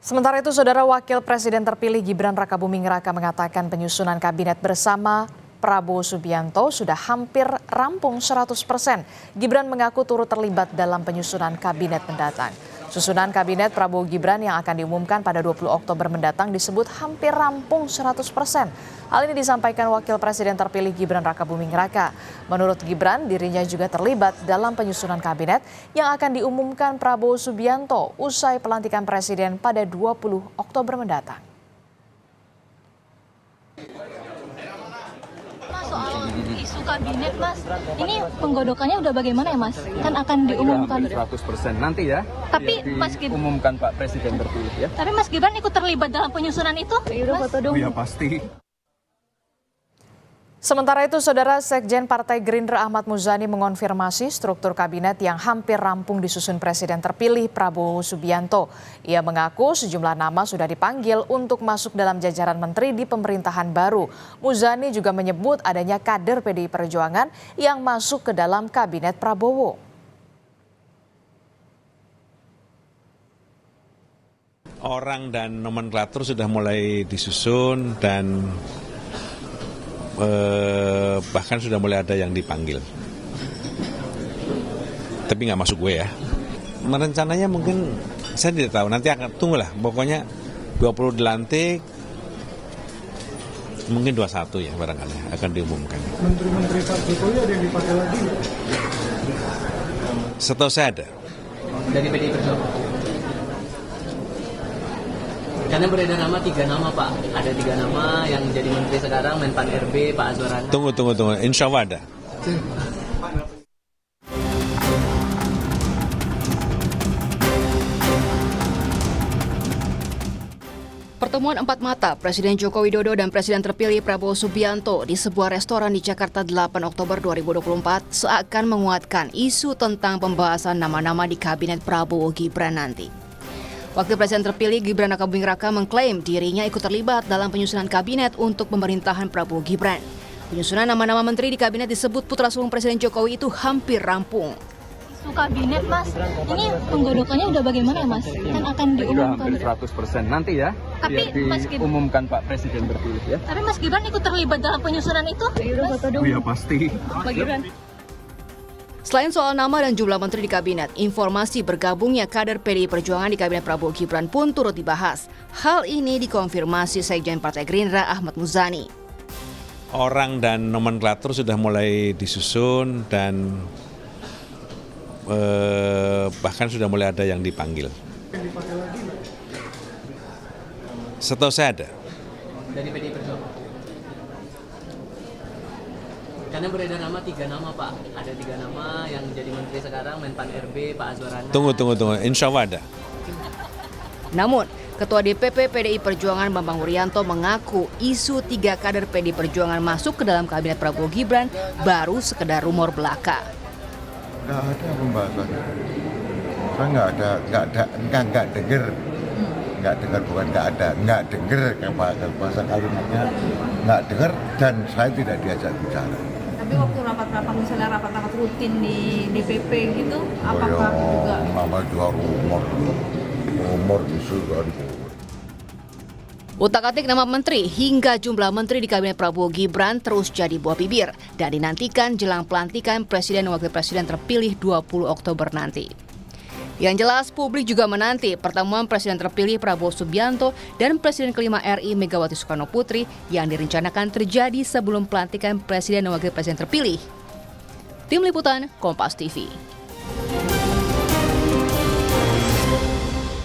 Sementara itu, Saudara Wakil Presiden terpilih Gibran Rakabuming Raka mengatakan penyusunan kabinet bersama Prabowo Subianto sudah hampir rampung 100%. Gibran mengaku turut terlibat dalam penyusunan kabinet mendatang. Susunan kabinet Prabowo Gibran yang akan diumumkan pada 20 Oktober mendatang disebut hampir rampung 100%. Hal ini disampaikan Wakil Presiden terpilih Gibran Rakabuming Raka. Menurut Gibran, dirinya juga terlibat dalam penyusunan kabinet yang akan diumumkan Prabowo Subianto usai pelantikan Presiden pada 20 Oktober mendatang. Soal isu kabinet, Mas, ini penggodokannya udah bagaimana ya, Mas? Kan akan diumumkan 100% nanti ya. Tapi Mas Gibran umumkan Pak Presiden terpilih ya. Tapi Mas Gibran ikut terlibat dalam penyusunan itu? Mas? Ya pasti. Sementara itu, Saudara, Sekjen Partai Gerindra Ahmad Muzani mengonfirmasi struktur kabinet yang hampir rampung disusun Presiden terpilih Prabowo Subianto. Ia mengaku sejumlah nama sudah dipanggil untuk masuk dalam jajaran menteri di pemerintahan baru. Muzani juga menyebut adanya kader PDI Perjuangan yang masuk ke dalam kabinet Prabowo. Orang dan nomenklatur sudah mulai disusun dan bahkan sudah mulai ada yang dipanggil. Tapi nggak masuk gue ya. Rencananya mungkin saya tidak tahu, nanti akan tunggulah. Pokoknya 20 dilantik, mungkin 21 ya barangkali akan diumumkan. Menteri-menteri Pak Jokowi ada yang dipakai lagi? Setahu saya ada. Dari PDI Perjuangan. Karena beredar nama 3 nama, Pak. Ada 3 nama yang jadi menteri sekarang, Menpan RB, Pak Azwarana. Tunggu. Insya Allah ada. Pertemuan empat mata Presiden Joko Widodo dan Presiden terpilih Prabowo Subianto di sebuah restoran di Jakarta 8 Oktober 2024 seakan menguatkan isu tentang pembahasan nama-nama di Kabinet Prabowo Gibran nanti. Wakil Presiden terpilih Gibran Rakabuming Raka mengklaim dirinya ikut terlibat dalam penyusunan kabinet untuk pemerintahan Prabowo Gibran. Penyusunan nama-nama menteri di kabinet disebut putra sulung Presiden Jokowi itu hampir rampung. Isu kabinet, Mas, ini penggodokannya udah bagaimana ya, Mas? Kan akan Sudah diumumkan. hampir 100% nanti ya. Tapi Mas Gibran Diumumkan Pak Presiden terpilih ya. Tapi Mas Gibran ikut terlibat dalam penyusunan itu? Mas? Ya pasti. Mas Gibran. Selain soal nama dan jumlah menteri di kabinet, informasi bergabungnya kader PDI Perjuangan di kabinet Prabowo Gibran pun turut dibahas. Hal ini dikonfirmasi Sekjen Partai Gerindra Ahmad Muzani. Orang dan nomenklatur sudah mulai disusun dan bahkan sudah mulai ada yang dipanggil. Setahu saya ada. Dari PDI Perjuangan. Karena beredar nama 3 nama, Pak. Ada 3 nama yang jadi menteri sekarang, Menpan RB, Pak Azwarana. Tunggu. Insya Allah ada. Namun, Ketua DPP PDI Perjuangan Bambang Wuryanto mengaku isu 3 kader PDI Perjuangan masuk ke dalam kabinet Prabowo Gibran baru sekedar rumor belaka. Nggak ada pembahasan. Saya nggak dengar bahasa kalimatnya, nggak dengar dan saya tidak diajak bicara. Tapi waktu rapat-rapat, misalnya rapat-rapat rutin di DPP gitu, apakah juga? Nama juga rumor isu kan. Utak-atik nama menteri hingga jumlah menteri di kabinet Prabowo Gibran terus jadi buah bibir dan dinantikan jelang pelantikan Presiden dan Wakil Presiden terpilih 20 Oktober nanti. Yang jelas, publik juga menanti pertemuan Presiden terpilih Prabowo Subianto dan Presiden kelima RI Megawati Soekarno Putri yang direncanakan terjadi sebelum pelantikan Presiden dan Wakil Presiden terpilih. Tim Liputan Kompas TV.